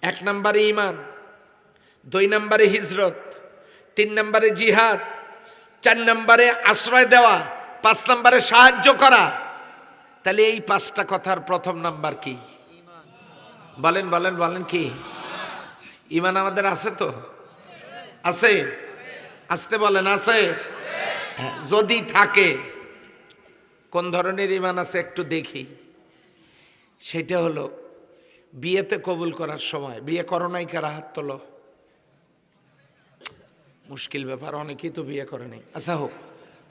এক নম্বরে ঈমান, 2 নম্বরে হিজরত, 3 নম্বরে জিহাদ, 4 নম্বরে আশ্রয় দেওয়া, 5 নম্বরে সাহায্য করা। তাহলে এই 5টা কথার প্রথম নাম্বার কি? বলেন বলেন বলেন কি? ঈমান আমাদের আছে তো? আছে? আসতে বলেন আছে? যদি থাকে, কোন ধরনের ঈমান আছে একটু দেখি। সেটা হলো বিয়েতে কবুল করার সময়, বিয়ে করো নাই কারা? হাত তোলো। মুশকিল ব্যাপার, অনেকেই তো বিয়ে করে নাই। আচ্ছা হোক,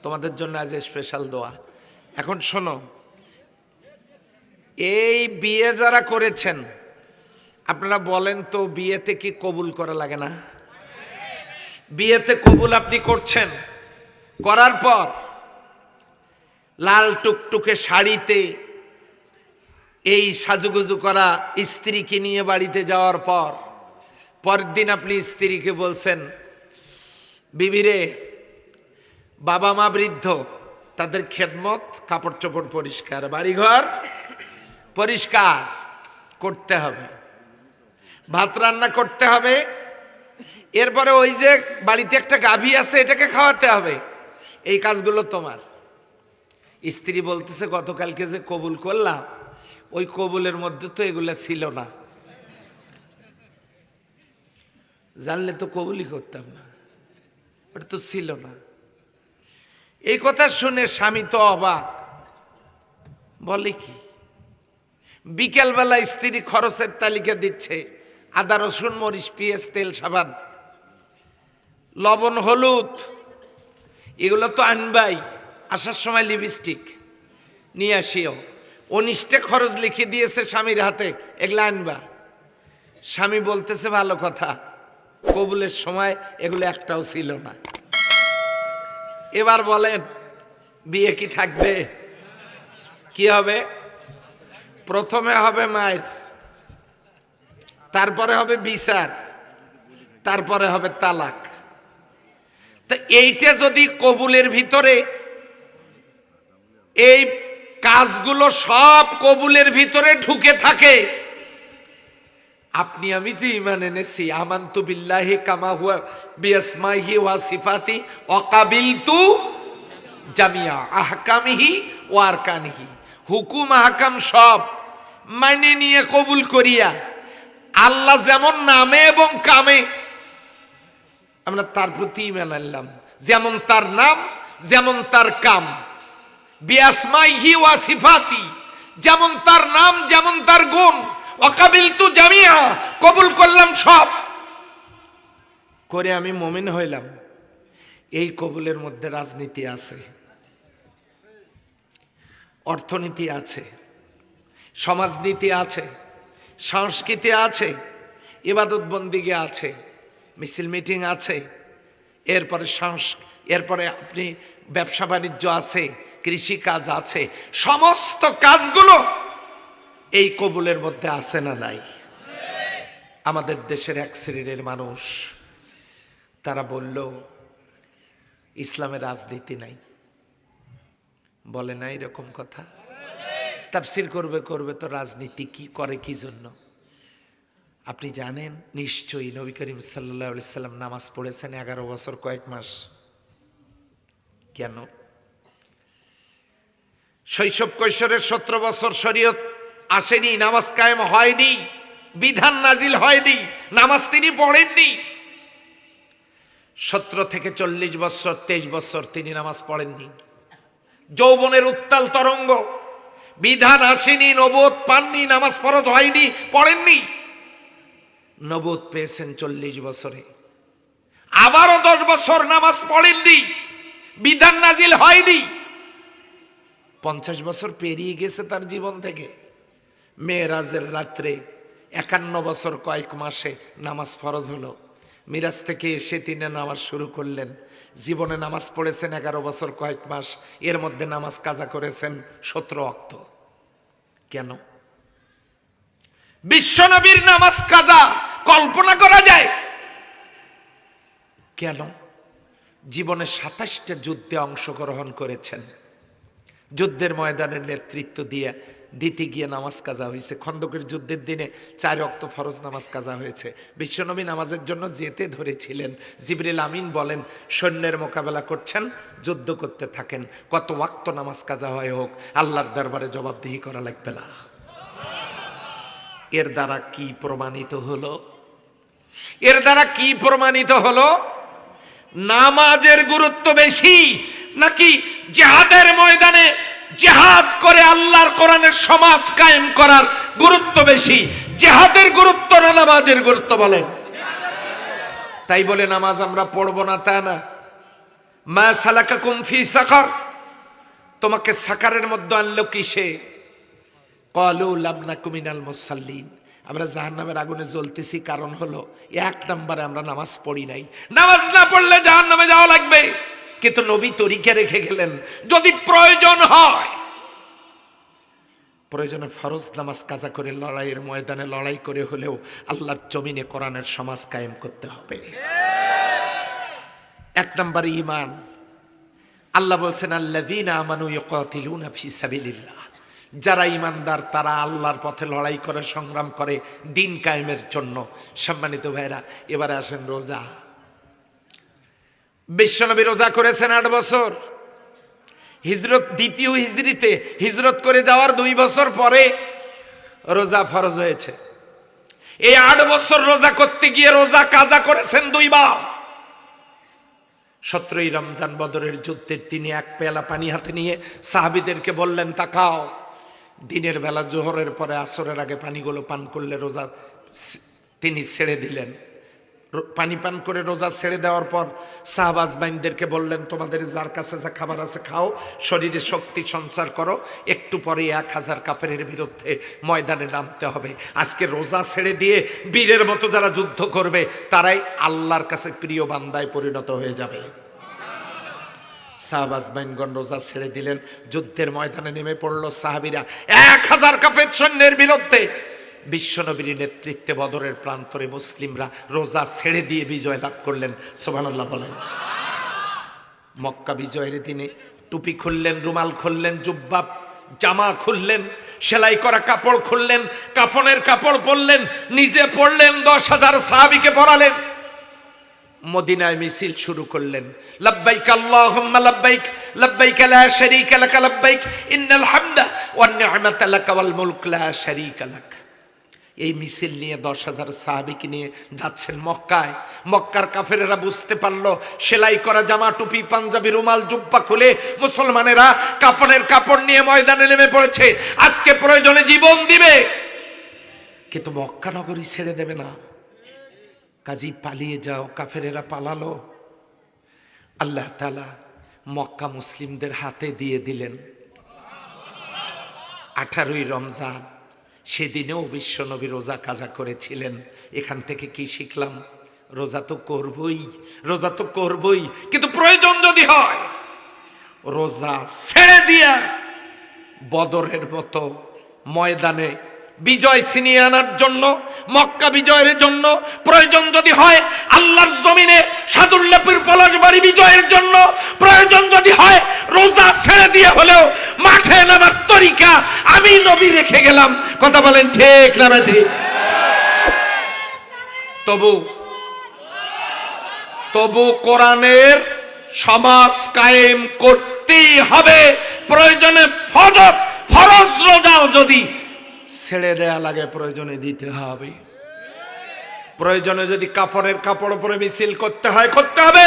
তোমাদের জন্য আজ স্পেশাল দোয়া। এখন শোনো, এই বিয়ে যারা করেছেন আপনারা বলেন তো, বিয়েতে কি কবুল করা লাগে না? বিয়েতে কবুল আপনি করছেন, করার পর লাল টুকটুকে শাড়িতে এই সাজুগুজু করা স্ত্রীকে নিয়ে বাড়িতে যাওয়ার পর পরের দিন আপনি স্ত্রীকে বলছেন, বিবিরে, বাবা মা বৃদ্ধ, তাদের খেদমত, কাপড় চোপড় পরিষ্কার, বাড়িঘর পরিষ্কার করতে হবে, ভাত রান্না করতে হবে, এরপরে ওই যে বাড়িতে একটা গাভী আছে এটাকে খাওয়াতে হবে, এই কাজগুলো তোমার। স্ত্রী বলতেছে, গতকালকে যে কবুল করলাম ওই কবুলের মধ্যে তো এগুলা ছিল না, জানলে তো কবুলই করতাম না, ওটা তো ছিল না। এই কথা শুনে স্বামী তো অবাক, বলে কি? বিকেলবেলা স্ত্রী খরচের তালিকা দিচ্ছে, আদা রসুন মরিচ পেঁয়াজ তেল সাবান লবণ হলুদ এগুলো তো আনবাই, আসার সময় লিপস্টিক নিয়ে আসিও। 19টে খরচ লিখে দিয়েছে স্বামীর হাতে, এগুলো আনবা। স্বামী বলতেছে, ভালো কথা, কবুলের সময় এগুলো একটাও ছিল না। এবার বলেন বিয়ে কি থাকবে? কি হবে? প্রথমে হবে মায়ের, তারপরে হবে বিচার, তারপরে হবে তালাক। তো এইটা যদি কবুলের ভিতরে, এই কাজগুলো সব কবুলের ভিতরে ঢুকে থাকে, আপনি আমি যে ঈমান এনেছি, আমানতু বিল্লাহি কামা হুয়া বিআসমাইহি ওয়া সিফাতি ওয়া কাবিলতু জামিয়া আহকামিহি ওয়া আরকানিহি, হুকুম আহকাম সব মানে নিয়ে কবুল করিয়া আল্লাহ যেমন নামে এবং কামে আমরা তার প্রতি ঈমান আনলাম, যেমন তার নাম যেমন তার কাম, বিআসমাইহি ওয়া সিফাতি, যেমন তার নাম যেমন তার গুণ, ওয়াকাবিলতু জামিয়া, কবুল করলাম সব করে আমি মুমিন হইলাম। এই কবুলের মধ্যে রাজনীতি আছে, অর্থনীতি আছে, সমাজনীতি আছে, সংস্কৃতি আছে, ইবাদত বন্দিগি আছে, মিছিল মিটিং আছে, এরপরে আপনি ব্যবসা বাণিজ্য আছে, কৃষি কাজ আছে, সমস্ত কাজগুলো এই কবুলের মধ্যে আছে না নাই? আমাদের দেশের এক শ্রেণীর মানুষ তারা বলল ইসলামে রাজনীতি নাই, বলে না এরকম কথা? তাফসীর করবে তো রাজনীতি কি করে, কি জন্য? আপনি জানেন নিশ্চয়ই নবী করিম সাল্লাল্লাহু আলাইহি সাল্লাম নামাজ পড়েছেন 11 বছর কয়েক মাস। কেন? শৈশব কৈশোরের 17 বছর শরীয়ত আসেনি, নামাজ কায়েম হয়নি, বিধান নাজিল হয়নি, নামাজ তিনি পড়েননি। 17 থেকে 40 বছর 23 বছর তিনি নামাজ পড়েননি। যৌবনের উত্তাল তরঙ্গ, বিধান আসেনি, নবুয়ত পাননি, নামাজ ফরজ হয়নি, পড়েননি। নবুয়ত পেয়েছেন 40 বছরে, আবারও 10 বছর নামাজ পড়েননি, বিধান নাজিল হয়নি। 50 বছর পেরিয়ে গেছে তার জীবন থেকে। মেরাজের রাত্রে 51 বছর কয়েক মাসে নামাজ ফরজ হলো। মিরাজ থেকে এসে তিনি নামাজ শুরু করলেন। জীবনে নামাজ পড়েছেন 11 বছর কয়েক মাস, এর মধ্যে নামাজ কাজা করেছেন 17 ওয়াক্ত। কেন? বিশ্বনবীর নামাজ কাজা কল্পনা করা যায়? কেন? জীবনে 27টা যুদ্ধে অংশগ্রহণ করেছেন, যুদ্ধের ময়দানের নেতৃত্ব দিয়ে দিতে গিয়ে নামাজ কাজা হয়েছে। খন্দকের যুদ্ধের দিনে 4 ওয়াক্ত ফরজ নামাজ কাজা হয়েছে। বিশ্বনবী নামাজের জন্য যেতে ধরেছিলেন। জিবরিল আমিন বলেন, সৈন্যের মোকাবেলা করছেন, যুদ্ধ করতে থাকেন, কত ওয়াক্ত নামাজ কাজা হয় হোক, আল্লাহর দরবারে জবাবদিহি করা লাগবে না। এর দ্বারা কি প্রমাণিত হলো? এর দ্বারা কি প্রমাণিত হলো? নামাজের গুরুত্ব বেশি নাকি জিহাদের ময়দানে জিহাদ করে আল্লাহর কোরআনের সমাজ কায়েম করার গুরুত্ব বেশি? জিহাদের গুরুত্ব না নামাজের গুরুত্ব? বলেন। তাই বলে নামাজ আমরা পড়বো না তা না। মা সালাকাকুম ফি সাকার, তোমাকে সাকারের মধ্যে আনলো কিসে? ক্বালু লাম নাকু মিনাল মুসাল্লিন, আমরা জাহান্নামের আগুনে জ্বলতেছি, কারণ হলো 1 নম্বরে আমরা নামাজ পড়ি নাই। নামাজ না পড়লে জাহান্নামে যাওয়া লাগবে, কিন্তু নবী তরিকা রেখে গেলেন, যদি প্রয়োজন হয়, প্রয়োজনে ফরজ নামাজ কাজা করে লড়াইয়ের ময়দানে লড়াই করে হলেও আল্লাহর জমিনে কোরআনের সমাজ কায়েম করতে হবে। 1 নম্বরে ঈমান। আল্লাহ বলছেন, আল্লাযীনা আমানু ইউকাতিলুনা ফি সাবিলিল্লাহ, যারা ঈমানদার তারা আল্লাহর পথে লড়াই করে, সংগ্রাম করে দিন কায়েমের জন্য। সম্মানিত ভাইরা, এবারে আসেন রোজা। বিশ্বনবী রোজা করেছেন 8 বছর। হিজরত, দ্বিতীয় হিজরিতে হিজরত করে যাওয়ার 2 বছর পরে রোজা ফরজ হয়েছে। এই 8 বছর রোজা করতে গিয়ে রোজা কাজা করেছেন 2 বার। 17ই রমজান বদরের যুদ্ধের দিনে 1 পেয়ালা পানি হাতে নিয়ে সাহাবীদেরকে বললেন, তাকাও, দিনের বেলা জোহরের পরে আসরের আগে পানিগুলো পান করলে রোজা তিনি ছেড়ে দিলেন। পানি পান করে রোজা ছেড়ে দেওয়ার পর সাহাবা আজমাইনদেরকে বললেন, তোমাদের যার কাছে যা খাবার আছে খাও, শরীরে শক্তি সঞ্চার করো, একটু পরে 1000 কাফেরের বিরুদ্ধে ময়দানে নামতে হবে। আজকে রোজা ছেড়ে দিয়ে বীরের মতো যারা যুদ্ধ করবে তারাই আল্লাহর কাছে প্রিয় বান্দায় পরিণত হয়ে যাবে। সাহাবা আজমাইনগণ রোজা ছেড়ে দিলেন, যুদ্ধের ময়দানে নেমে পড়লো সাহাবীরা 1000 কাফের সৈন্যের বিরুদ্ধে। বিশ্বনবীর নেতৃত্বে বদরের প্রান্তরে মুসলিমরা রোজা ছেড়ে দিয়ে বিজয় লাভ করলেন। সুবহানাল্লাহ বলেন। মক্কা বিজয়ের দিনে টুপি খুললেন, রুমাল খুললেন, জুব্বা জামা খুললেন, সেলাই করা কাপড় খুললেন, কাফনের কাপড় পরলেন, নিজে পড়লেন, 10,000 সাহাবীকে পরালেন। মদিনায় মিছিল শুরু করলেন, লাব্বাইক আল্লাহুম্মা লাব্বাইক, লাব্বাইক লা শারীকা লাক লাব্বাইক, ইন্নাল হামদা ওয়ান নি'মাতা লাক ওয়াল মুলক লা শারীকা লাক। এই মিছিল নিয়ে 10,000 সাহাবীকে নিয়ে যাচ্ছেন মক্কায়। মক্কার কাফেরেরা বুঝতে পারলো, সেলাই করা জামা, টুপি, পাঞ্জাবি, রুমাল, জুব্বা খুলে মুসলমানেরা কাফনের কাপড় নিয়ে ময়দানে নেমে পড়েছে, আজকে প্রয়োজনে জীবন দিবে, কিন্তু মক্কা নগরী ছেড়ে দেবে না। কাজী পালিয়ে যাও। কাফেরেরা পালালো। আল্লাহ তাআলা মক্কা মুসলিমদের হাতে দিয়ে দিলেন। 18ই রমজান, সেদিনেও বিশ্বনবী রোজা কাজা করেছিলেন। এখান থেকে কি শিখলাম? রোজা তো করবই, রোজা তো করবই, কিন্তু প্রয়োজন যদি হয় রোজা ছেড়ে দিয়া বদরের মতো ময়দানে বিজয় ছিনিয়ে আনার জন্য, মক্কা বিজয়ের জন্য, প্রয়োজন যদি হয় আল্লাহর জমিনে সাদুল্লাপুর পলাশবাড়ি বিজয়ের জন্য, প্রয়োজন যদি হয় রোজা ছেড়ে দিয়ে হলেও মাঠে নামার তরিকা আমি নবী রেখে গেলাম। কথা বলেন ঠিক না ঠিক? তবু কোরআনের সমাজ কায়েম করতেই হবে। প্রয়োজনে ফরজ রোজাও যদি ছেড়ে দেয়া লাগে প্রয়োজনে দিতে হবে। প্রয়োজনে যদি কাফনের কাপড় পরে মিছিল করতে হয় করতে হবে।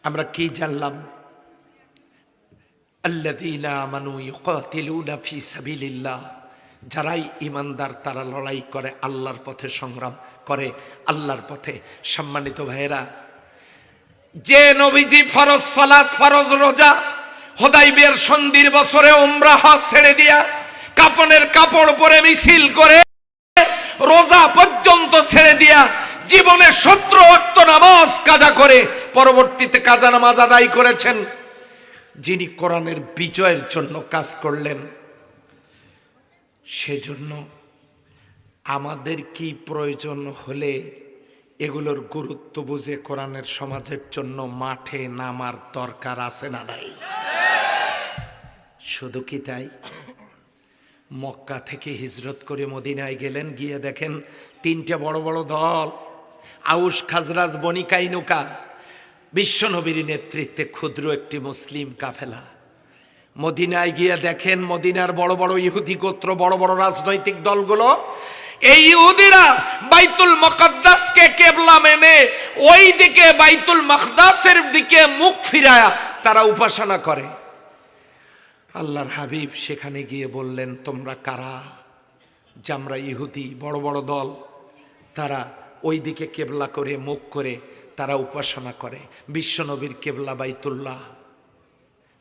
আমরা কি জানলাম? আল্লাযীনা আমানু ইউকাতিলুনা ফি সাবিলিল্লাহ, যারাই ঈমানদার তারা লড়াই করে, আল্লাহর পথে সংগ্রাম করে, আল্লাহর পথে। সম্মানিত ভাইয়েরা, যে নবীজি ফরজ সালাত, ফরজ রোজা, হুদায়বিয়ার সন্ধির বছরে উমরা হজ ছেড়ে দিয়া কাফনের কাপড় পরে মিছিল করে রোজা পর্যন্ত ছেড়ে দিয়া জীবনে 17 ওয়াক্ত নামাজ কাজা করে পরবর্তীতে কাজা নামাজ আদায় করেছেন, যিনি কোরআনের বিজয়ের জন্য কাজ করলেন, সেজন্য আমাদের কি প্রয়োজন হলে এগুলোর গুরুত্ব বুঝে কোরআনের সমাজের জন্য মাঠে নামার দরকার আছে না নাই? শুধু কি তাই? মক্কা থেকে হিজরত করে মদিনায় গেলেন, গিয়ে দেখেন তিনটে বড় বড় দল, আউস, খাজরাজ, বনি কাইনুকা, বিশ্বনবীর নেতৃত্বে ক্ষুদ্র একটি মুসলিম কাফেলা। মদিনায় গিয়ে দেখেন মদিনার বড় বড় ইহুদি গোত্র, বড় বড় রাজনৈতিক দলগুলো, এই ইহুদিরা বাইতুল মুকদ্দাসকে কেবলা মেনে ওই দিকে বাইতুল মাকদাসের দিকে মুখ ফিরায়া তারা উপাসনা করে। আল্লাহর হাবিব সেখানে গিয়ে বললেন, তোমরা কারা? যে আমরা ইহুদি, বড় বড় দল, তারা ওই দিকে কেবলা করে মুখ করে তারা উপাসনা করে। বিশ্বনবীর কেবলা বাইতুল্লাহ।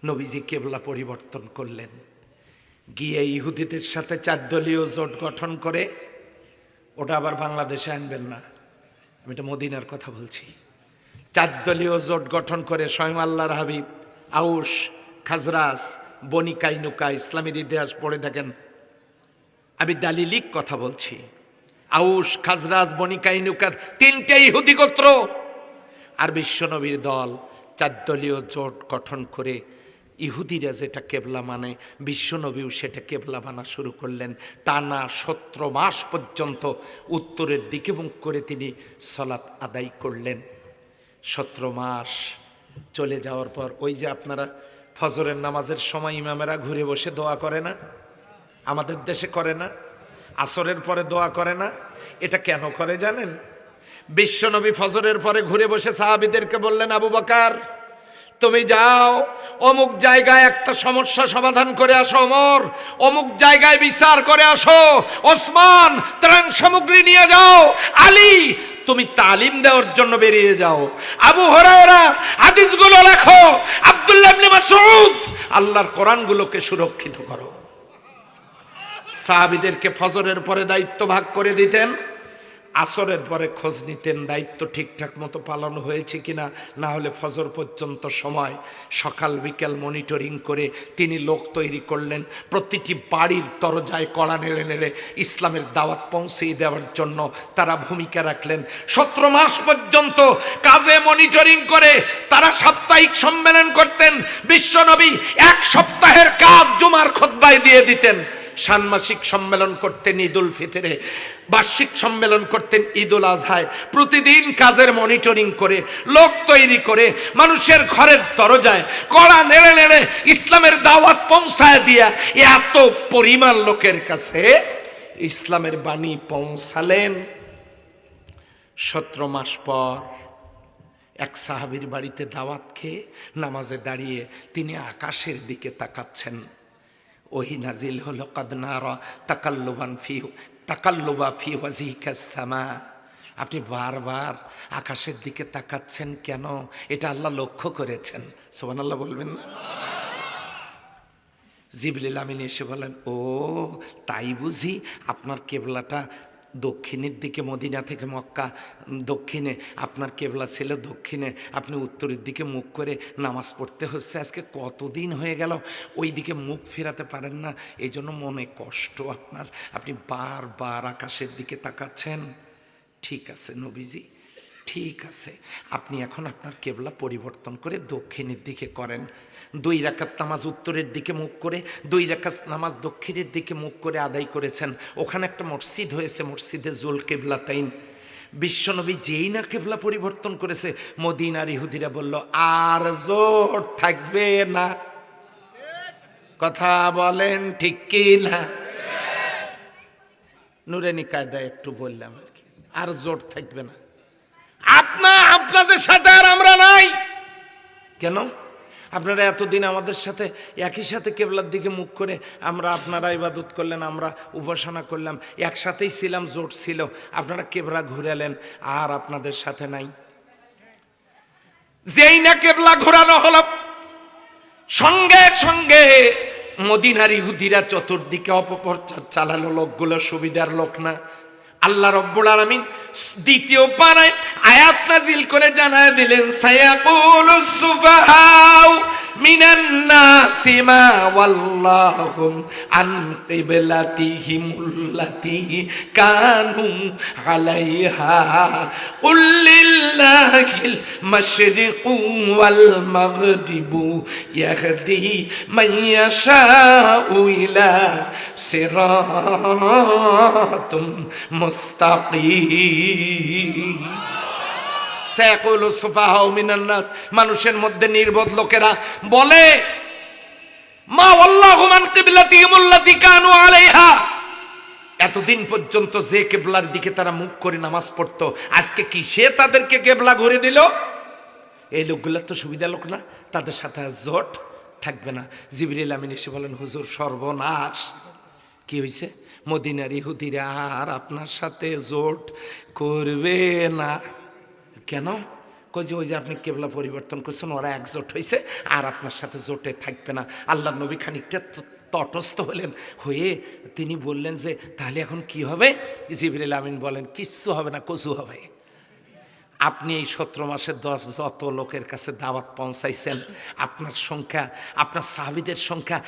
নবীজি কেবলা পরিবর্তন করলেন, গিয়ে ইহুদিদের সাথে 4 দলীয় জোট গঠন করে, ওটা আবার বাংলাদেশে আনবেন না, আমি এটা মদিনার কথা বলছি। 4 দলীয় জোট গঠন করে স্বয়ং আল্লাহর হাবিব আউস, খাজরাজ, বনি কাইনুকা, ইসলামের ইতিহাস পড়ে দেখেন, আমি দালিলিক কথা বলছি। আউস, খাজরাজ, বনি কাইনুকা 3টে ইহুদি গোত্র আর বিশ্বনবীর দল 4 দলীয় জোট গঠন করে ইহুদিরা যেটা কেবলা মানে বিশ্বনবীও সেটা কেবলা মানা শুরু করলেন। টানা 17 মাস পর্যন্ত উত্তরের দিকে মুখ করে তিনি সালাত আদায় করলেন। 17 মাস চলে যাওয়ার পর ওই যে আপনারা ফজরের নামাজের সময় ইমামেরা ঘুরে বসে দোয়া করে না, আমাদের দেশে করে না? আসরের পরে দোয়া করে না? এটা কেন করে জানেন? বিশ্বনবী ফজরের পরে ঘুরে বসে সাহাবীদেরকে বললেন, আবু বকর তুমি যাও অমুক জায়গায় একটা সমস্যা সমাধান করে আসো, ওমর অমুক জায়গায় বিচার করে আসো, ওসমান ত্রাণ সামগ্রী নিয়ে যাও, আলী তুমি তালিম দেওয়ার জন্য বেরিয়ে যাও, আবু হুরায়রা হাদিসগুলো লেখো, আব্দুল্লাহ ইবনে মাসউদ আল্লাহর কোরআনগুলোকে সুরক্ষিত করো। সাহাবীদেরকে ফজরের পরে দায়িত্ব ভাগ করে দিতেন, আসরের পরে খোঁজ নিতেন দায়িত্ব ঠিকঠাক মতো পালন হয়েছে কিনা, না হলে ফজর পর্যন্ত সময় সকাল বিকেল মনিটরিং করে তিনি লোক তৈরি করলেন। প্রতিটি বাড়ির দরজায় কড়া নেড়ে নেড়ে ইসলামের দাওয়াত পৌঁছে দেওয়ার জন্য তারা ভূমিকা রাখলেন। 17 মাস পর্যন্ত কাজে মনিটরিং করে তারা সাপ্তাহিক সম্মেলন করতেন। বিশ্বনবী 1 সপ্তাহের কাজ জুমার খুতবায় দিয়ে দিতেন। ষান্মাসিক সম্মেলন করতেন ঈদুল ফিতরে, বার্ষিক সম্মেলন করতেন ঈদুল আজহায়। প্রতিদিন কাজের মনিটরিং করে লোক তৈরি করে মানুষের ঘরের দরজায় কড়া নেড়ে নেড়ে ইসলামের দাওয়াত পৌঁছায় দিয়া এত পরিমাণ লোকের কাছে ইসলামের বাণী পৌঁছালেন। 17 মাস পর এক সাহাবীর বাড়িতে দাওয়াত খেয়ে নামাজে দাঁড়িয়ে তিনি আকাশের দিকে তাকাচ্ছেন। ওহি নাজিল হলো, কাদ নারা তাকাল্লুবা ফি ওয়াজিহিকা সামা। আপনি বারবার আকাশের দিকে তাকাচ্ছেন কেন? এটা আল্লাহ লক্ষ্য করেছেন। সুবহানাল্লাহ বলবেন না? জিবরিল আমিন এসে বলেন, ও তাই বুঝি আপনার কেবলাটা দক্ষিণের দিকে, মদিনা থেকে মক্কা দক্ষিণে, আপনার কেবলা ছিল দক্ষিণে, আপনি উত্তরের দিকে মুখ করে নামাজ পড়তে হচ্ছে। আজকে কতদিন হয়ে গেল ওই দিকে মুখ ফেরাতে পারেন না, এই জন্য মনে কষ্ট আপনার, আপনি বারবার আকাশের দিকে তাকাচ্ছেন। ঠিক আছে নবীজি, ঠিক আছে, আপনি এখন আপনার কেবলা পরিবর্তন করে দক্ষিণের দিকে করেন। 2 রাকাত নামাজ উত্তরের দিকে মুখ করে, 2 রাকাত নামাজ দক্ষিণের দিকে মুখ করে আদায় করেছেন। ওখানে একটা মসজিদ হয়েছে, মসজিদে জুল কিবলাতাইন। বিশ্বনবী যেই না কেবলা পরিবর্তন করেছে, মদিনার ইহুদিরা বলল, আর জোর থাকবে না। কথা বলেন ঠিক কি না? নুরানি কায়দায় একটু বললাম আর কি, আর জোর থাকবে না। আপনাদের সাথে আর আমরা নাই কেন? আপনারা এতদিন আমাদের সাথে একই সাথে কেবলার দিকে মুখ করে আমরা, আপনারা ইবাদত করলেন, আমরা উপাসনা করলাম, একসাথেই ছিলাম, জোট ছিল। আপনারা কেবলা ঘুরালেন, আর আপনাদের সাথে নাই। যেই না কেবলা ঘোরানো হলো, সঙ্গে সঙ্গে মদিনার ইহুদিরা চতুর্দিকে অপপ্রচার চালালো। লোকগুলো সুবিধার লোক না। আল্লাহ রব্বুল আলামিন দ্বিতীয় পারায় আয়াত নাজিল করে জানায় দিলেন, সায়াকুলুস সুফাহাউ মিনান নাসি মা ওয়াল্লাহুম আন কিবলাতিহিমুল্লাতী কানু আলাইহা কুল লিল্লাহিল মাশরিকু ওয়াল মাগরিবু ইয়াহদি মান ইয়াশাউ ইলা সিরাতুম মুস্তাকিম। সায়াকুলু সুফাহাউ মিনান নাস, মানুষের মধ্যে নির্বোধ লোকেরা বলে মা ওয়াল্লাহু মান কিবলাতিহিমুল্লাতী কানু আলাইহা, এতদিন পর্যন্ত যে কিবলার দিকে তারা মুখ করে নামাজ পড়তো, আজকে কি সে তাদেরকে কিবলা ঘুরে দিল? এই লোকগুলো তো সুবিধা লোক না, তাদের সাথে আর জোট থাকবে না। জিবরিল আমিন এসে বলেন হুজুর সর্বনাশ, কি হয়েছে? মদিনার ইহুদিরা আর আপনার সাথে জোট করবে না। কেন? কই যে ওই যে আপনি কেবলা পরিবর্তন করছেন, ওরা একজোট হয়েছে আর আপনার সাথে জোটে থাকবে না। আল্লাহ নবী খানিকটা তটস্থ হলেন, হয়ে তিনি বললেন যে তাহলে এখন কি হবে? জিবরিল আমিন বলেন কিচ্ছু হবে না, কচু হবে। আপনি এই 17 মাসের 10 যত লোকের কাছে দাওয়াত পৌঁছাইছেন, আপনার সংখ্যা, আপনার সাহাবীদের সংখ্যা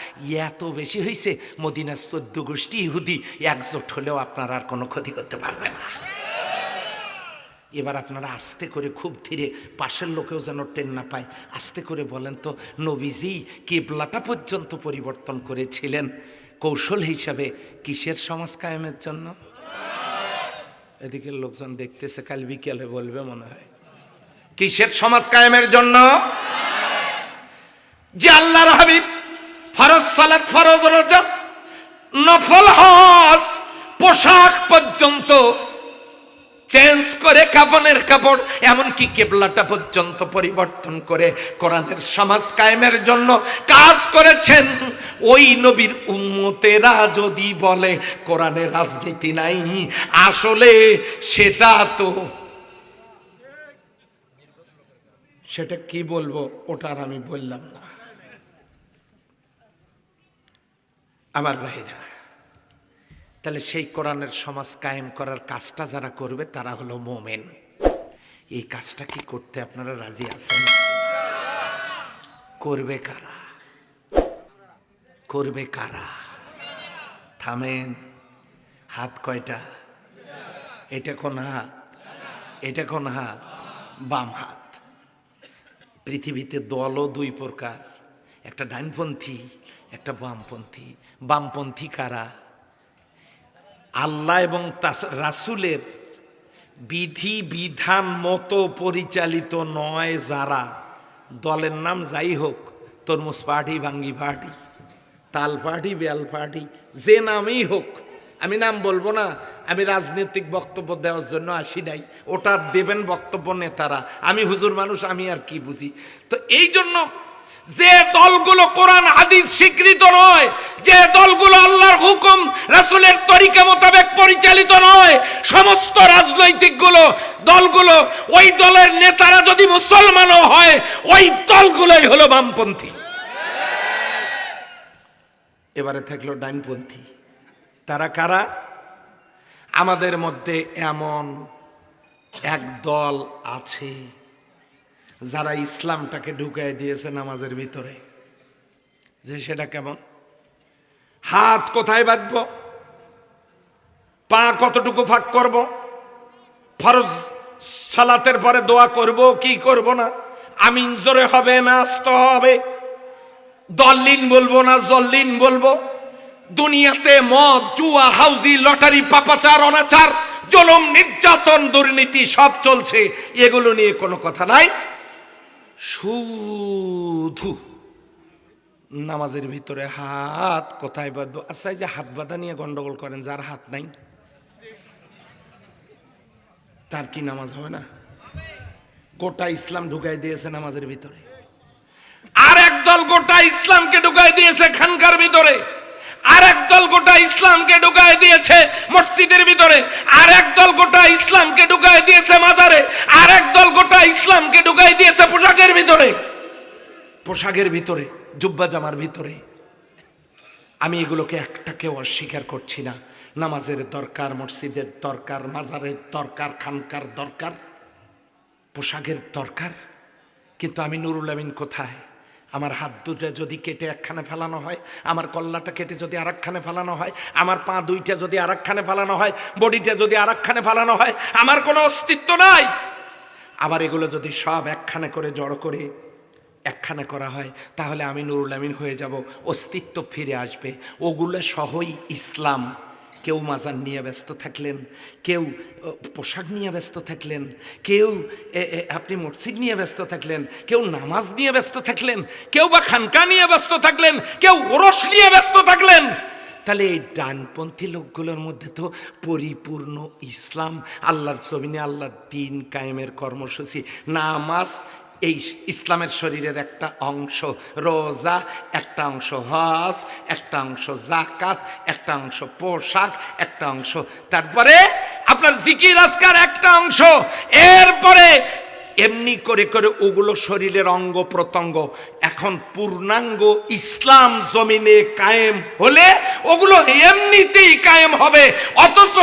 এত বেশি হয়েছে, মদিনার 14 গোষ্ঠী ইহুদি একজোট হলেও আপনার আর কোনো ক্ষতি করতে পারবে না। এবার আপনারা আস্তে করে, খুব ধীরে, পাশের লোকেও যেন টেন না পায়, আস্তে করে বলেন তো, নবীজি কিবলাটা পর্যন্ত পরিবর্তন করেছিলেন কৌশল হিসাবে কিসের সমাজ কায়েমের জন্য? এদিকের লোকজন দেখতেছে, কাল বিকেলে বলবে মনে হয়। কিসের সমাজ কায়েমের জন্য? যে আল্লাহর হাবিব ফরজ সালাত, ফরজ রোজা, নফল হজ, পোশাক পর্যন্ত চেঞ্জ করে, কাফনের কাপড়, এমনকি কিবলাটা পর্যন্ত পরিবর্তন করে কোরআনের সমাজ কায়েমের জন্য কাজ করেছেন। ওই নবীর উম্মতেরা যদি বলে কোরআনের রাজনীতি নাই, আসলে সেটা কি বলবো, ওটা আর আমি বললাম না। আমার ভাইরা, তাহলে সেই কোরআনের সমাজ কায়েম করার কাজটা যারা করবে তারা হলো মোমেন। এই কাজটা কি করতে আপনারা রাজি আছেন? করবে কারা? করবে কারা? থামেন। হাত কয়টা? এটা কোন হাত? এটা কোন হাত? বাম হাত। পৃথিবীতে দলও দুই প্রকার, একটা ডাইনপন্থী, একটা বামপন্থী। বামপন্থী কারা? আল্লাহ এবং রাসূলের বিধি বিধান মতো পরিচালিত নয় যারা, দলের নাম যাই হোক, তরমুজ পার্টি, ভাঙ্গি পার্টি, তাল পার্টি, বেল পার্টি, যে নামই হোক, আমি নাম বলবো না, আমি রাজনৈতিক বক্তব্য দেওয়ার জন্য আসি নাই, ওটা দেবেন বক্তব্য নেতারা, আমি হুজুর মানুষ, আমি আর কি বুঝি। তো এই জন্য যে দলগুলো কোরআন হাদিস স্বীকৃত নয়, যে দলগুলো আল্লাহর হুকুম রাসূলের তরিকা মোতাবেক পরিচালিত নয়, সমস্ত রাজনৈতিক দলগুলো, ওই দলের নেতারা যদি মুসলমানও হয়, ওই দলগুলোই হলো বামপন্থী। এবারে থাকলো ডাইনপন্থী। তারা কারা? আমাদের মধ্যে এমন এক দল আছে যারা ইসলামটাকে ঢুকাই দিয়েছে নামাজের ভিতরে। যে সেটা কেমন? হাত কোথায় বাঁধবো, পা কতটুকু ফাঁক করব, ফরজ সালাতের পরে দোয়া করব কি করব না, আমিন জোরে হবে না আস্তে হবে, দলিন বলবো না জল্লিন বলবো। দুনিয়াতে মদ, জুয়া, হাউজি, লটারি, পাপাচার, অনাচার, জুলুম, নির্যাতন, দুর্নীতি সব চলছে, এগুলো নিয়ে কোনো কথা নাই। শুধু নামাজের ভিতরে হাত কোথায় বাঁধবো। আচ্ছা, এই যে হাত বাঁধা নিয়ে গন্ডগোল করেন, যার হাত নাই তার কি নামাজ হবে না? গোটা ইসলাম ঢুকাই দিয়েছে নামাজের ভিতরে, আর একদল গোটা ইসলামকে ঢুকাই দিয়েছে খানকার ভিতরে, আর একদল গোটা ইসলামকে ঢুকাই দিয়েছে মসজিদের ভিতরে, আর একদল গোটা ইসলামকে ঢুকাই দিয়েছে মাজারে, আর একদল গোটা ইসলামকে ঢুকাই দিয়েছে পোশাকের ভিতরে, পোশাকের ভিতরে, জুব্বা জামার ভিতরে। আমি এগুলোকে একটাকেও অস্বীকার করছি না। নামাজের দরকার, মসজিদের দরকার, মাজারের দরকার, খানকার দরকার, পোশাকের দরকার। কিন্তু আমি নুরুল আমিন কোথায়? আমার হাত দুটো যদি কেটে একখানে ফেলানো হয়, আমার কল্লাটা কেটে যদি আরেকখানে ফেলানো হয়, আমার পা দুইটা যদি আরেকখানে ফেলানো হয়, বডিটা যদি আরেকখানে ফেলানো হয়, আমার কোনো অস্তিত্ব নাই। আবার এগুলো যদি সব একখানে করে জড়ো করে একখানে করা হয়, তাহলে আমি নুরুল আমিন হয়ে যাব, অস্তিত্ব ফিরে আসবে। ওগুলো সহই ইসলাম। কেউ মাজার নিয়ে ব্যস্ত থাকলেন, কেউ পোশাক নিয়ে ব্যস্ত থাকলেন, কেউ আপনি মসজিদ নিয়ে ব্যস্ত থাকলেন, কেউ নামাজ নিয়ে ব্যস্ত থাকলেন, কেউ বা খানকা নিয়ে ব্যস্ত থাকলেন, কেউ ওরস নিয়ে ব্যস্ত থাকলেন। তাহলে এই ডানপন্থী লোকগুলোর মধ্যে তো পরিপূর্ণ ইসলাম, আল্লাহর জমিনে আল্লাহর দ্বীন কায়েমের কর্মসূচি। নামাজ এই ইসলামের শরীরের একটা অংশ, রোজা একটা অংশ, হজ একটা অংশ, যাকাত একটা অংশ, পোশাক একটা অংশ, তারপরে আপনার জিকির আজকার একটা অংশ। এরপরে এমনি করে করে ওগুলো শরীরের অঙ্গ প্রত্যঙ্গ। এখন পূর্ণাঙ্গ ইসলাম জমিনে কায়েম হলে ওগুলো এমনিতেই কায়েম হবে। অথচ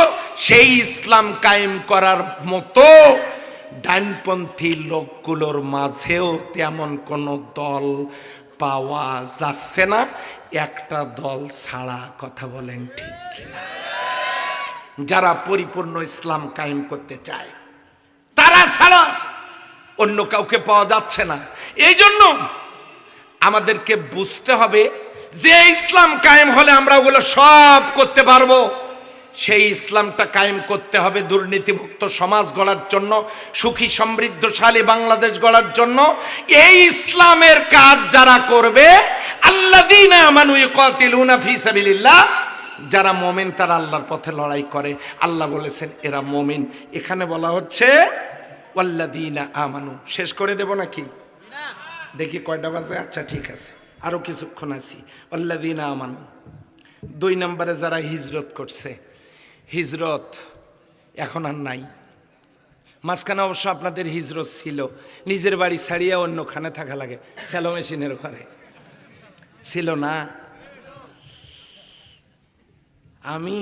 সেই ইসলাম কায়েম করার মতো ডানপন্থী লোকগুলোর মাঝেও তেমন কোনো দল পাওয়া যাচ্ছে না, একটা দল ছাড়া। কথা বলেন ঠিক কিনা? যারা পরিপূর্ণ ইসলাম কায়েম করতে চায় তারা ছাড়া অন্য কাউকে পাওয়া যাচ্ছে না। এই জন্য আমাদেরকে বুঝতে হবে যে ইসলাম কায়েম হলে আমরা ওগুলো সব করতে পারবো। সেই ইসলামটা কায়েম করতে হবে দুর্নীতিমুক্ত সমাজ গড়ার জন্য, সুখী সমৃদ্ধশালী বাংলাদেশ গড়ার জন্য। এই ইসলামের কাজ যারা করবে, আল্লাযীনা আমানু ইউকাতিলুনা ফী সাবিলিল্লাহ, যারা মুমিন তারা আল্লাহর পথে লড়াই করে। আল্লাহ বলেছেন এরা মুমিন। এখানে বলা হচ্ছে ওয়াল্লাযীনা আমানু। শেষ করে দেব নাকি? দেখি কয়টা বাজে। আচ্ছা ঠিক আছে, আরো কিছুক্ষণ আছি। ওয়াল্লাযীনা আমানু 2 নম্বরে যারা হিজরত করছে। হিজরত এখন আর নাই। মাঝখানে অবশ্য আপনাদের হিজরত ছিল, নিজের বাড়ি ছাড়িয়ে অন্যখানে থাকা লাগে, স্যালো মেশিনের ঘরে ছিল না। আমি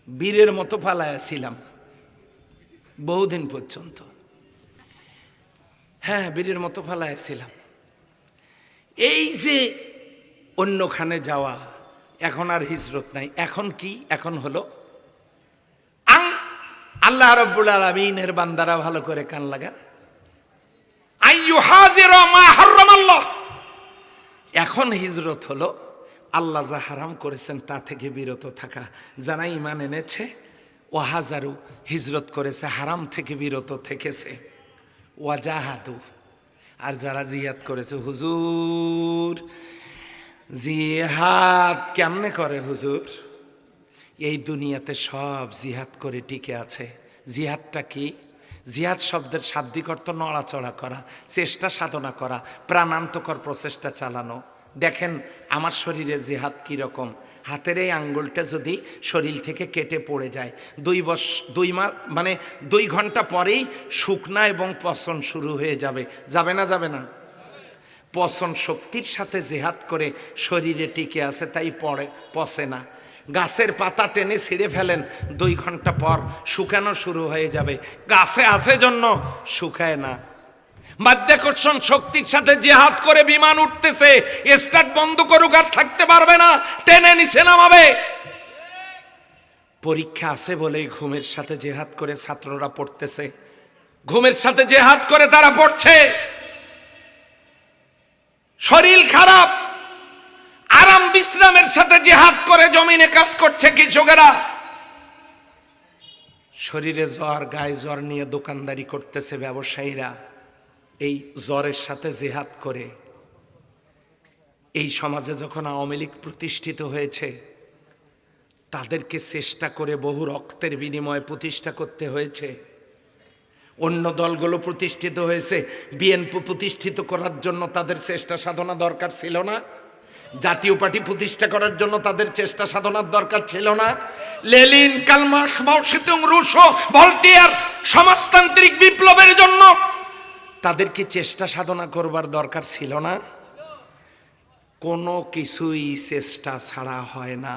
বীরের মতো পালায়া ছিলাম বহুদিন পর্যন্ত। হ্যাঁ, বীরের মতো পালায়া ছিলাম। এই যে অন্যখানে যাওয়া, এখন আর হিজরত নাই। এখন কি? এখন হলো আল্লাহ রাব্বুল আলামিনের বান্দারা ভালো করে কান লাগান, আইয়ুহাজিরা মা হারামাল্লাহ। এখন হিজরত হলো আল্লাহ যা হারাম করেছেন তা থেকে বিরত থাকা। যারা ঈমান এনেছে ওয়াহাজারু, হিজরত করেছে, হারাম থেকে বিরত থেকেছে, ওয়াজাহাদু, আর যারা জিহাদ করেছে। হুজুর জিহাদ কেমনে করে হুজুর? এই দুনিয়াতে সব জিহাদ করে টিকে আছে। জিহাদটা কি? জিহাদ শব্দের শাব্দিক অর্থ নড়াচড়া করা, চেষ্টা সাধনা করা, প্রাণান্তকর প্রচেষ্টা চালানো। দেখেন আমার শরীরে জিহাদ কীরকম। হাতের এই আঙ্গুলটা যদি শরীর থেকে কেটে পড়ে যায়, 2 মাস মানে 2 ঘন্টা পরেই শুকনা এবং পচন শুরু হয়ে যাবে। যাবে না? যাবে না? পচন শক্তির সাথে জিহাদ করে শরীরে টিকে আছে, তাই পচে না। গাছের পাতা টেনে ছিঁড়ে ফেলেন, 2 ঘন্টা পর শুকানো শুরু হয়ে যাবে। গাছে আছে জন্য শুকায় না। মাধ্যাকর্ষণ শক্তির সাথে জিহাদ করে বিমান উঠতেছে, স্টার্ট বন্ধ করুক আর থাকতে পারবে না, টেনে নিচে নামাবে। পরীক্ষা আছে বলেই ঘুমের সাথে জিহাদ করে ছাত্ররা পড়তেছে, ঘুমের সাথে জিহাদ করে তারা পড়ছে। শরীর খারাপ, আরাম বিশ্রামের সাথে জিহাদ করে জমিনে কাজ করছে কৃষকেরা। শরীরে জ্বর, গায়ে জ্বর নিয়ে দোকানদারি করতেছে ব্যবসায়ীরা। এই জ্বরের সাথে জিহাদ করে এই সমাজে যখন আওয়ামী লীগ প্রতিষ্ঠিত হয়েছে, তাদেরকে চেষ্টা করে বহু রক্তের বিনিময়ে প্রতিষ্ঠা করতে হয়েছে। অন্য দলগুলো প্রতিষ্ঠিত হয়েছে, বিএনপি প্রতিষ্ঠিত করার জন্য তাদের চেষ্টা সাধনা দরকার ছিল না? জাতীয় পার্টি প্রতিষ্ঠা করার জন্য তাদের চেষ্টা সাধনার দরকার ছিল না? লেনিন, কার্ল মার্কস, মাও সেতুং, রুশো, ভলটিয়ার সমাজতান্ত্রিক বিপ্লবের জন্য তাদেরকে চেষ্টা সাধনা করবার দরকার ছিল না? কোনো কিছুই চেষ্টা ছাড়া হয় না,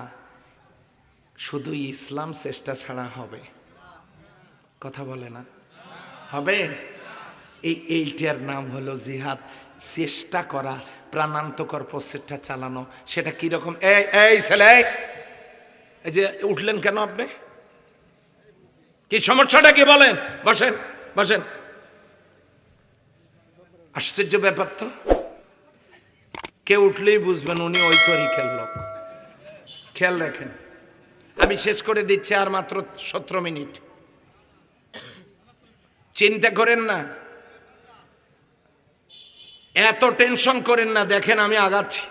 শুধু ইসলাম চেষ্টা ছাড়া হবে। কথা বলে না? হবে? এইটার নাম হলো জিহাদ। চেষ্টা করা, প্রাণান্তকর প্রচেষ্টা চালানো, সেটা কিরকম? এই ছেলে, এই যে উঠলেন কেন আপনি? কি সমস্যাটা কি বলেন? বসেন বসেন। আশ্চর্য ব্যাপার তো, কেউ উঠলেই বুঝবেন উনি ওই তরিকের লোক। খেয়াল রাখেন, আমি শেষ করে দিচ্ছি আর মাত্র 17 মিনিট। চিন্তা করেন না, এত টেনশন করেন না, দেখেন আমি আগাচ্ছি।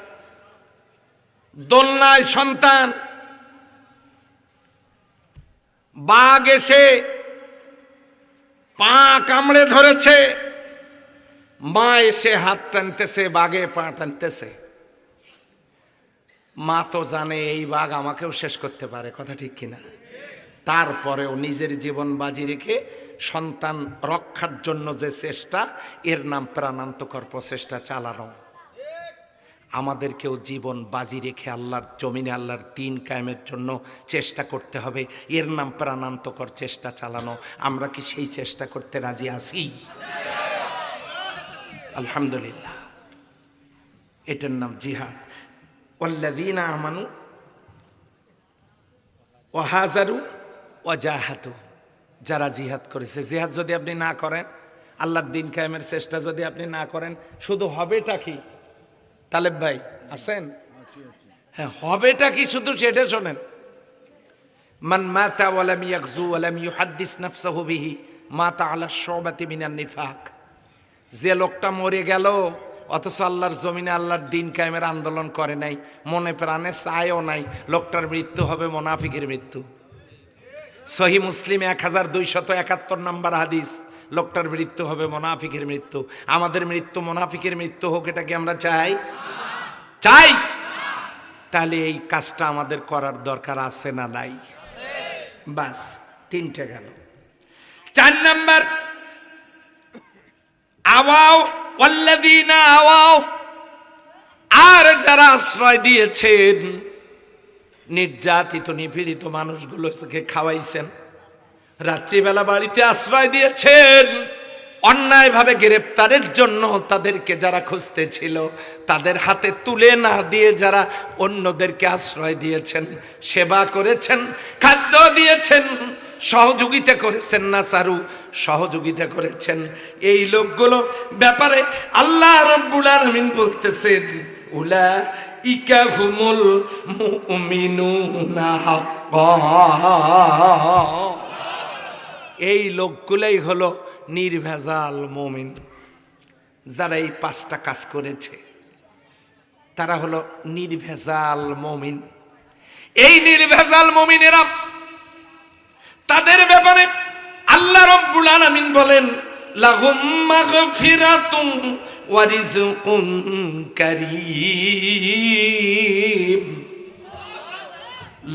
দোলনায় সন্তান, বাঘ এসে পা কামড়ে ধরেছে, মা এসে হাত টানতেছে, বাঘে পা টানতেছে। মা তো জানে এই বাঘ আমাকেও শেষ করতে পারে, কথা ঠিক কিনা? তারপরেও নিজের জীবন বাজি রেখে সন্তান রক্ষার জন্য যে চেষ্টা, এর নাম প্রাণান্তকর প্রচেষ্টা চালানো। আমাদেরকেও জীবন বাজি রেখে আল্লাহর জমিনে আল্লাহর দ্বীন কায়েমের জন্য চেষ্টা করতে হবে, এর নাম প্রাণান্তকর চেষ্টা চালানো। আমরা কি সেই চেষ্টা করতে রাজি আছি? আলহামদুলিল্লাহ, এটার নাম জিহাদ। ওয়াল্লাযীনা আমানু ওয়া হাজারু ওয়া জাহাদু, যারা জিহাদ করেছে। জিহাদ যদি আপনি না করেন, আল্লাহর দ্বীন কায়েমের চেষ্টা যদি আপনি না করেন, শুধু হবেটা কি? তালেব ভাই আছেন? হ্যাঁ, হবেটা কি শুধু সেটা শোনেন। মান মাতা ওয়া লাম ইয়াগজু ওয়া লাম ইউহাদ্দিস নাফসাহু বিহি মাতা আলা শুবাতি মিনান নিফাক। যে লোকটা মরে গেল অথচ আল্লাহর জমিনে আল্লাহর দ্বীন কায়েমের আন্দোলন করে নাই, মনে প্রাণে চায়ও নাই, লোকটার মৃত্যু হবে মুনাফিকের মৃত্যু। সহিহ মুসলিম 1271 নম্বর হাদিস, লোকটার মৃত্যু হবে মুনাফিকের মৃত্যু। আমাদের মৃত্যু মুনাফিকের মৃত্যু হোক, এটা কি আমরা চাই? চাই। তাহলে এই কাজটা আমাদের করার দরকার আছে না নাই? বাস, 3টে গেল। 4 নাম্বার, আওয়াও ওয়াল্লাযীনা আওয়াও, আর যারা আশ্রয় দিয়েছেন নির্যাতিত নিপীড়িত মানুষগুলোকে খাওয়াইছেন, রাত্রিবেলা বাড়িতে আশ্রয় দিয়েছেন, অন্যায়ভাবে গ্রেপ্তারের জন্য তাদেরকে যারা খুঁজতে ছিল তাদের হাতে তুলে না দিয়ে যারা অন্যদেরকে আশ্রয় দিয়েছেন, সেবা করেছেন, খাদ্য দিয়েছেন, সহযোগিতা করেছেন, না সারু সহযোগিতা করেছেন, এই লোকগুলো ব্যাপারে আল্লাহ রাব্বুল আলামিন বলতেছেন উলাইকা হুমুল মুমিনুনা হাক্কান। এই লোকগুলাই হলো নির্ভেজাল মুমিন। যারা এই 5টা কাজ করেছে তারা হলো নির্ভেজাল মুমিন। এই নির্ভেজাল মুমিনেরা, তাদের ব্যাপারে আল্লাহ রাব্বুল আলামিন বলেন লাহুম মাগফিরাতুন ওয়া রিজকুন কারীম।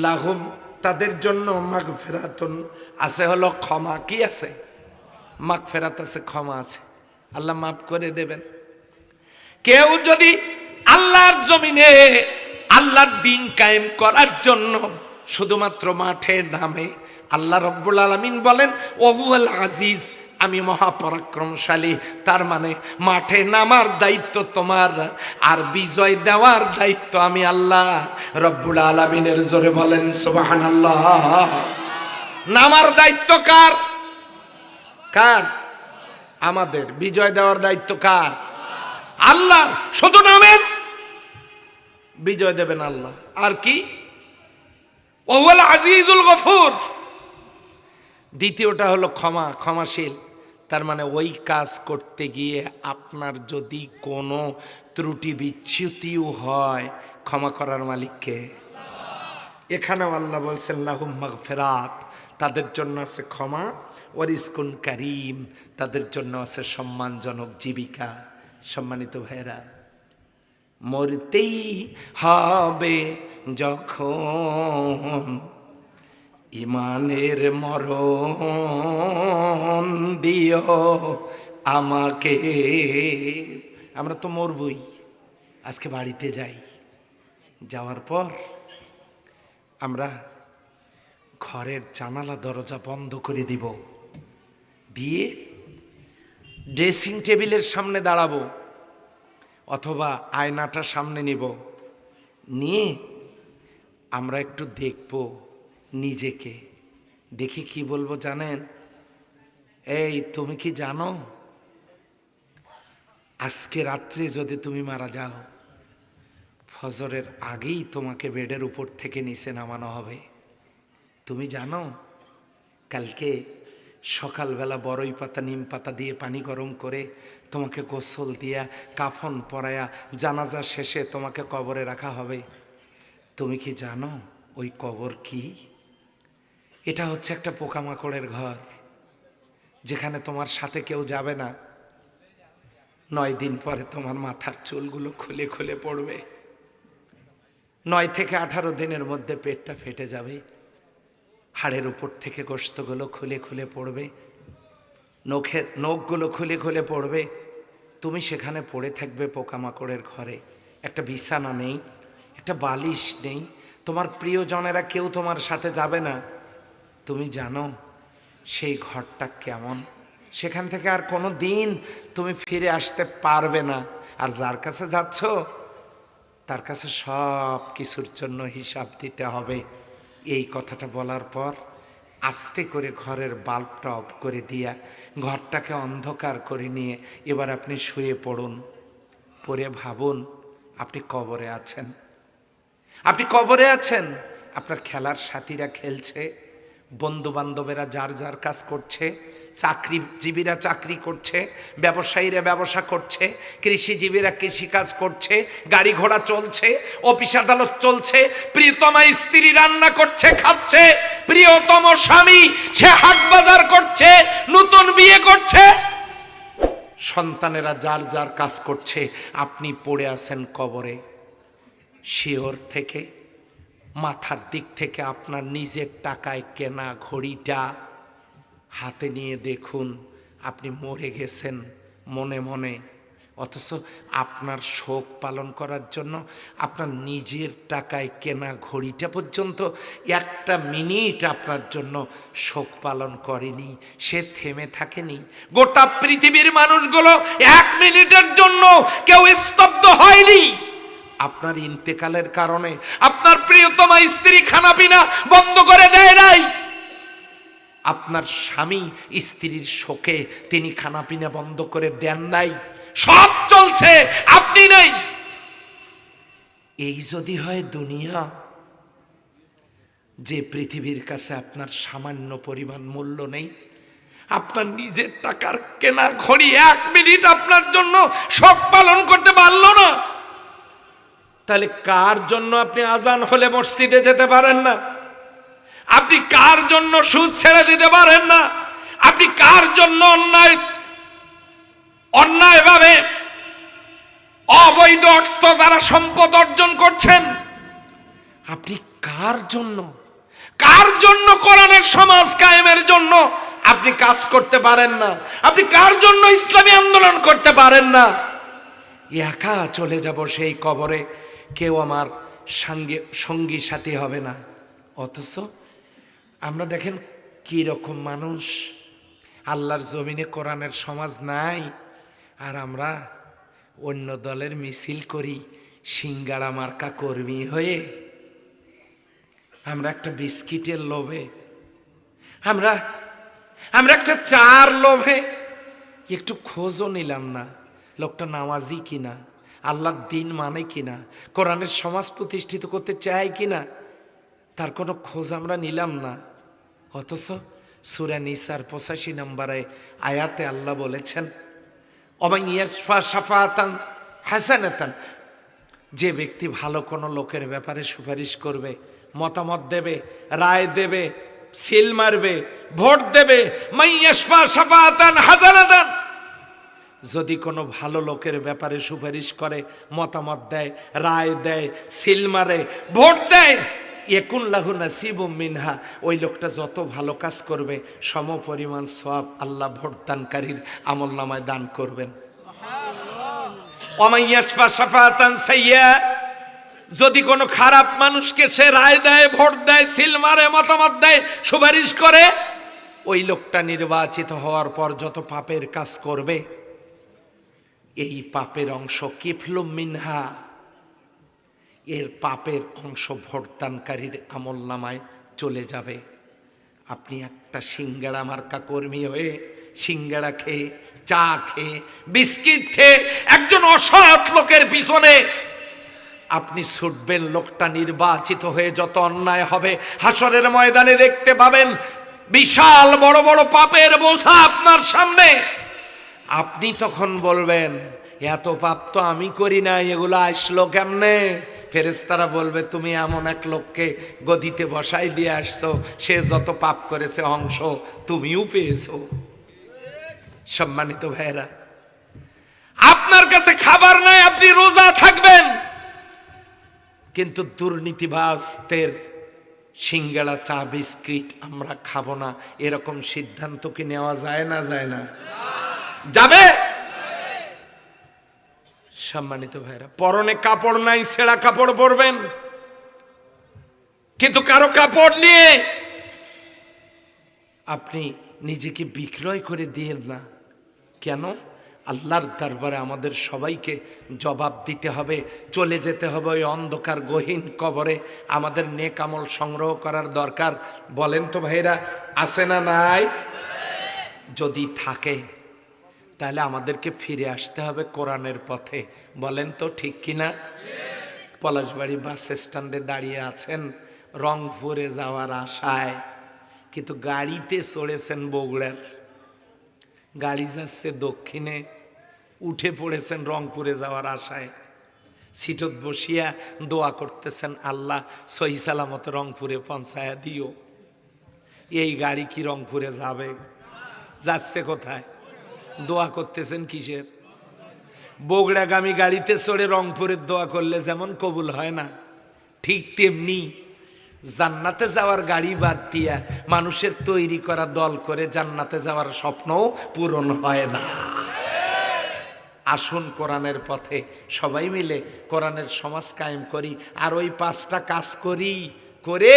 লাহুম, তাদের জন্য, মাগফিরাতুন আছে হলো ক্ষমা। কি আছে? মাগফিরাত আছে, ক্ষমা আছে, আল্লাহ মাফ করে দেবেন। কেউ যদি আল্লাহর জমিনে আল্লাহর দ্বীন কায়েম করার জন্য শুধুমাত্র মাঠে নামে, আল্লাহ রাব্বুল আলামিন বলেন ওহুয়াল আজিজ, আমি মহাপরাক্রমশালী। তার মানে মাঠে নামার দায়িত্ব তোমার, আর বিজয় দেওয়ার দায়িত্ব আমি আল্লাহ রাব্বুল আলামিনের। জোরে বলেন সুবহানাল্লাহ। নামার দায়িত্ব কার? কার? আমাদের। বিজয় দেওয়ার দায়িত্ব কার? আল্লাহ। শুধু নামেন, বিজয় দেবেন আল্লাহ। আর কি? ওহুয়াল আজিজুল গফুর। দ্বিতীয়টা হলো ক্ষমা, ক্ষমাশীল। তার মানে ওই কাজ করতে গিয়ে আপনার যদি কোনো ত্রুটি বিচ্যুতিও হয়, ক্ষমা করার মালিককে। এখানেও আল্লাহ বলছেন লাহুম মাগফিরাত, তাদের জন্য আছে ক্ষমা, ওয়া রিজকুন কারীম, তাদের জন্য আছে সম্মানজনক জীবিকা। সম্মানিত ভাইরা, মরতেই হবে যখন ইমানের মরণ দিও আমাকে। আমরা তো মরবই। আজকে বাড়িতে যাই, যাওয়ার পর আমরা ঘরের জানালা দরজা বন্ধ করে দিব, দিয়ে ড্রেসিং টেবিলের সামনে দাঁড়াবো, অথবা আয়নাটা সামনে নিব, নিয়ে আমরা একটু দেখব নিজেকে। দেখি কি বলবো জানেন? এই তুমি কি জানো আজকে রাত্রে যদি তুমি মারা যাও, ফজরের আগেই তোমাকে বেডের উপর থেকে নিচে নামানো হবে। তুমি জানো কালকে সকালবেলা বড়ই পাতা নিম পাতা দিয়ে পানি গরম করে তোমাকে গোসল দিয়া কাফন পরায়া জানাজা শেষে তোমাকে কবরে রাখা হবে। তুমি কি জানো ওই কবর কি? এটা হচ্ছে একটা পোকামাকড়ের ঘর, যেখানে তোমার সাথে কেউ যাবে না। 9 দিন পরে তোমার মাথার চুলগুলো খুলে খুলে পড়বে। 9 থেকে 18 দিনের মধ্যে পেটটা ফেটে যাবে, হাড়ের উপর থেকে গোশতগুলো খুলে খুলে পড়বে, নখগুলো খুলে খুলে পড়বে। তুমি সেখানে পড়ে থাকবে পোকামাকড়ের ঘরে। একটা বিছানা নেই, একটা বালিশ নেই, তোমার প্রিয়জনেরা কেউ তোমার সাথে যাবে না। তুমি জানো সেই ঘরটা কেমন? সেখান থেকে আর কোনো দিন তুমি ফিরে আসতে পারবে না। আর যার কাছে যাচ্ছ তার কাছে সব কিছুর জন্য হিসাব দিতে হবে। এই কথাটা বলার পর আস্তে করে ঘরের বাল্বটা অফ করে দিয়া ঘরটাকে অন্ধকার করে নিয়ে এবার আপনি শুয়ে পড়ুন। পড়ে ভাবুন আপনি কবরে আছেন। আপনি কবরে আছেন, আপনার খেলার সাথীরা খেলছে, বন্ধু বান্ধবেরা যার যার কাজ করছে, চাকরিজীবীরা চাকরি করছে, ব্যবসায়ীরা ব্যবসা করছে, কৃষিজীবীরা কৃষিকাজ করছে, গাড়ি ঘোড়া চলছে, অফিস আদালত চলছে, প্রিয়তমা স্ত্রী রান্না করছে খাচ্ছে, প্রিয়তম স্বামী সে হাট বাজার করছে, নতুন বিয়ে করছে, সন্তানেরা যার যার কাজ করছে। আপনি পড়ে আছেন কবরে। শিওর থেকে মাথার দিক থেকে আপনার নিজের টাকায় কেনা ঘড়িটা হাতে নিয়ে দেখুন আপনি মরে গেছেন মনে মনে। অথচ আপনার শোক পালন করার জন্য আপনার নিজের টাকায় কেনা ঘড়িটা পর্যন্ত একটা মিনিট আপনার জন্য শোক পালন করেনি, সে থেমে থাকেনি। গোটা পৃথিবীর মানুষগুলো 1 মিনিটের জন্য কেউ স্তব্ধ হয়নি। আপনার ইন্তেকালের কারণে আপনার প্রিয়তমা স্ত্রী খানা পিনা বন্ধ করে দেয় নাই। আপনার স্বামী স্ত্রীর শোকে তিনি খানা পিনা বন্ধ করে দেন নাই। সব চলছে, আপনি নাই। এই যদি হয় দুনিয়া, যে পৃথিবীর কাছে আপনার সামান্য পরিমাণ মূল্য নেই, আপনার নিজের টাকার কেনা ঘড়ি 1 মিনিট আপনার জন্য শোক পালন করতে পারল না, তাহলে কার জন্য আপনি আজান হলে মসজিদে যেতে পারেন না? আপনি কার জন্য সুদ ছেড়ে দিতে পারেন না? আপনি কার জন্য অন্যায়ভাবে অবৈধ অর্থ দ্বারা সম্পদ অর্জন করছেন? আপনি কার জন্য কোরআনের সমাজ কায়েমের জন্য আপনি কাজ করতে পারেন না? আপনি কার জন্য ইসলামী আন্দোলন করতে পারেন না? একা চলে যাব সেই কবরে, কেউ আমার সঙ্গী সাথী হবে না। অথচ আমরা দেখেন কি রকম মানুষ। আল্লাহর জমিনে কোরআনের সমাজ নাই, আর আমরা অন্য দলের মিছিল করি সিঙ্গারা মার্কা কর্মী হয়ে। আমরা একটা বিস্কিটের লোভে, আমরা একটা চার লোভে একটু খোঁজও নিলাম না লোকটা নামাজি কিনা, আল্লাহর দিন মানে কিনা, কোরআনের সমাজ প্রতিষ্ঠিত করতে চায় কিনা, তার কোনো খোঁজ আমরা নিলাম না। অথচ সূরা নিসার 85 নম্বরে আয়াতে আল্লাহ বলেছেন, ওমান ইয়াশফা শাফাআতান হাসানাতান, যে ব্যক্তি ভালো কোনো লোকের ব্যাপারে সুপারিশ করবে, মতামত দেবে, রায় দেবে, সিল মারবে, ভোট দেবে, মান ইয়াশফা শাফাআতান হাসানাতান, যদি কোনো ভালো লোকের ব্যাপারে সুপারিশ করে, মতামত দেয়, রায় দেয়, সিল মারে, ভোট দেয়, ইয়াকুন লাহু নাসিবুম মিনহা, ওই লোকটা যত ভালো কাজ করবে সম পরিমাণ সওয়াব আল্লাহ ভোটদানকারীর আমলনামায় দান করবেন। ওমান ইয়াশফা শাফাআতান সাইয়্যা, যদি কোনো খারাপ মানুষকে সে রায় দেয়, ভোট দেয়, সিল মারে, মতামত দেয়, সুপারিশ করে, ওই লোকটা নির্বাচিত হওয়ার পর যত পাপের কাজ করবে এই পাপের অংশ কিফলুম মিনহা, এর পাপের অংশ ভোটদানকারীর আমল নামায় চলে যাবে। আপনি একটা সিঙ্গাড়া মার্কা কর্মী হয়ে সিঙ্গাড়া খেয়ে, চা খেয়ে, বিস্কিট খেয়ে একজন অসৎ লোকের পিছনে আপনি ছুটবেন, লোকটা নির্বাচিত হয়ে যত অন্যায় হবে হাসরের ময়দানে দেখতে পাবেন বিশাল বড় বড় পাপের বোঝা আপনার সামনে। আপনি তখন বলবেন এত পাপ তো আমি করি নাই, এগুলো আসলো কেমনে? ফেরেশতারা বলবে তুমি এমন এক লোককে গদিতে বসাই দিয়ে আসছো, সে যত পাপ করেছে অংশ তুমিও পেয়েছো। সম্মানিত ভাইরা, আপনার কাছে খাবার নাই, আপনি রোজা থাকবেন, কিন্তু দুর্নীতিবাজদের সিঙ্গাড়া, চা, বিস্কিট আমরা খাবো না, এরকম সিদ্ধান্ত কি নেওয়া যায় না? যায় না? যাবে? সম্মানিত ভাইরা, পরনে কাপড় নাই, ছেঁড়া কাপড় পরবেন, কিন্তু কারো কাপড় নিয়ে আপনি নিজেকে বিক্রয় করে দিয়েন না। কেন? আল্লাহর দরবারে আমাদের সবাইকে জবাব দিতে হবে, চলে যেতে হবে ওই অন্ধকার গহীন কবরে। আমাদের নেক আমল সংগ্রহ করার দরকার। বলেন তো ভাইরা, আছে না নাই? যদি থাকে তাহলে আমাদেরকে ফিরে আসতে হবে কোরআনের পথে। বলেন তো ঠিক কিনা? পলাশবাড়ি বাস স্ট্যান্ডে দাঁড়িয়ে আছেন রংপুরে যাওয়ার আশায়, কিন্তু গাড়িতে চড়েছেন বগুড়ার, গাড়ি যাচ্ছে দক্ষিণে, উঠে পড়েছেন রংপুরে যাওয়ার আশায়, সিটত বসিয়া দোয়া করতেছেন আল্লাহ সহি সালামত রংপুরে পৌঁছায়া দিও। এই গাড়ি কি রংপুরে যাবে? যাচ্ছে কোথায়? দোয়া করতেছেন কিসের? বগুড়াগামী গাড়িতে চড়ে রংপুরের দোয়া করলে যেমন কবুল হয় না, ঠিক তেমনি জান্নাতে যাওয়ার গাড়ি বাদ দিয়া মানুষের তৈরি করা দল করে জান্নাতে যাওয়ার স্বপ্নও পূরণ হয় না। আসুন কোরআনের পথে সবাই মিলে কোরআনের সমাজ কায়েম করি, আর ওই 5টা কাজ করি, করে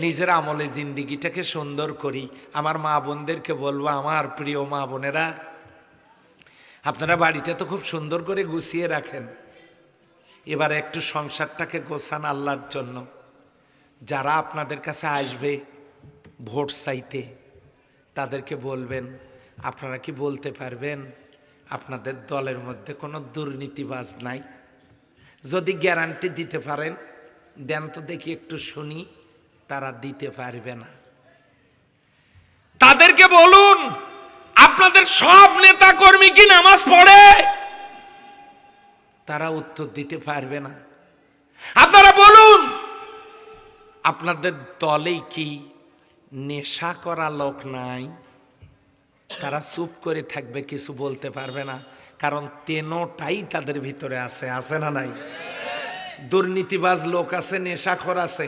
নিজের আমলে জিন্দিগিটাকে সুন্দর করি। আমার মা বোনদেরকে বলবো, আমার প্রিয় মা বোনেরা, আপনারা বাড়িটা তো খুব সুন্দর করে গুছিয়ে রাখেন, এবার একটু সংসারটাকে গোছান আল্লাহর জন্য। যারা আপনাদের কাছে আসবে ভোট চাইতে, তাদেরকে বলবেন আপনারা কি বলতে পারবেন আপনাদের দলের মধ্যে কোনো দুর্নীতিবাজ নাই? যদি গ্যারান্টি দিতে পারেন দেন তো দেখি, একটু শুনি। তারা দিতে পারবে না। তাদেরকে বলুন আপনাদের সব নেতা কর্মী কি নামাজ পড়ে? তারা উত্তর দিতে পারবে না। আপনারা বলুন আপনাদের দলে কি নেশা করা লোক নাই? তারা চুপ করে থাকবে, কিছু বলতে পারবে না, কারণ তেনোটাই তাদের ভিতরে আছে। আছে না নাই? দুর্নীতিবাজ লোক আছে, নেশাখোর আছে,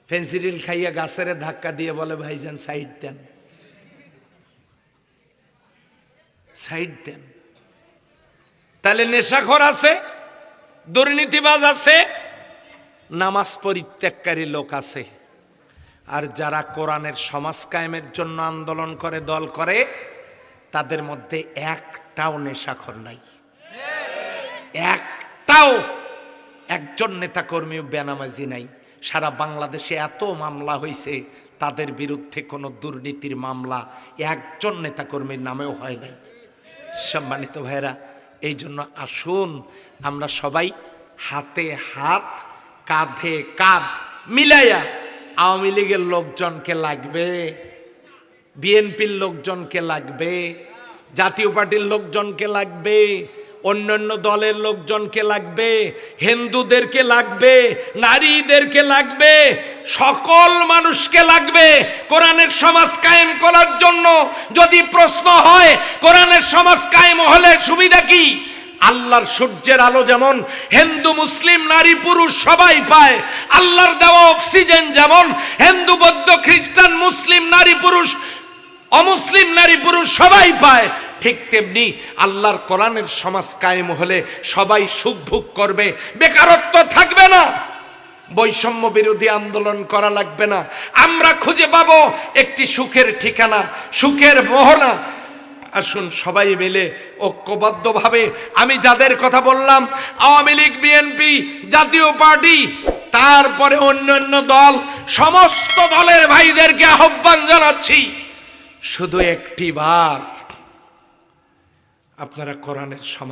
ফেন্সিডিল খাইয়া গাছের ধাক্কা দিয়ে বলে ভাইজান সাইড দেন, সাইড দেন। তাহলে নেশাখোর আছে, দুর্নীতিবাজ আছে, নামাজ পরিত্যাগকারী লোক আছে। আর যারা কোরআনের সমাজ কায়েমের জন্য আন্দোলন করে, দল করে, তাদের মধ্যে একটাও নেশাখোর নাই, একটাও। একজন নেতা কর্মী বেনামাজি নাই। সারা বাংলাদেশে এত মামলা হয়েছে, তাদের বিরুদ্ধে কোনো দুর্নীতির মামলা একজন নেতা কর্মীর নামেও হয় নাই। সম্মানিত ভাইরা, এই জন্য আসুন আমরা সবাই হাতে হাত, কাঁধে কাঁধ মিলাইয়া, আওয়ামী লীগের লোকজনকে লাগবে, বিএনপির লোকজনকে লাগবে, জাতীয় পার্টির লোকজনকে লাগবে, অন্যান্য দলের লোকজনকে লাগবে, হিন্দুদেরকে লাগবে, নারীদেরকে লাগবে, সকল মানুষকে লাগবে কোরআনের সমাজ কায়েম করার জন্য। যদি প্রশ্ন হয় কোরআনের সমাজ কায়েম হলে সুবিধা কি? আল্লাহর সূর্যের আলো যেমন হিন্দু মুসলিম নারী পুরুষ সবাই পায়, আল্লাহর দেওয়া অক্সিজেন যেমন হিন্দু বৌদ্ধ খ্রিস্টান মুসলিম নারী পুরুষ অমুসলিম নারী পুরুষ সবাই পায়, ঠিক তেমনি আল্লাহর কোরআনের সমাজ কায়েম হলে সবাই সুখ ভোগ করবে, বেকারত্ব থাকবে না, বৈষম্য বিরোধী আন্দোলন করা লাগবে না। আমরা খুঁজে পাবো একটি সুখের ঠিকানা, সুখের মোহনা। আসুন সবাই মিলে ঐক্যবদ্ধভাবে, আমি যাদের কথা বললাম, আওয়ামী লীগ, বিএনপি, জাতীয় পার্টি, তারপরে অন্যান্য দল, সমস্ত দলের ভাইদেরকে আহ্বান জানাচ্ছি, শুধু একটি বার আপনারা কোরআনের সমাজ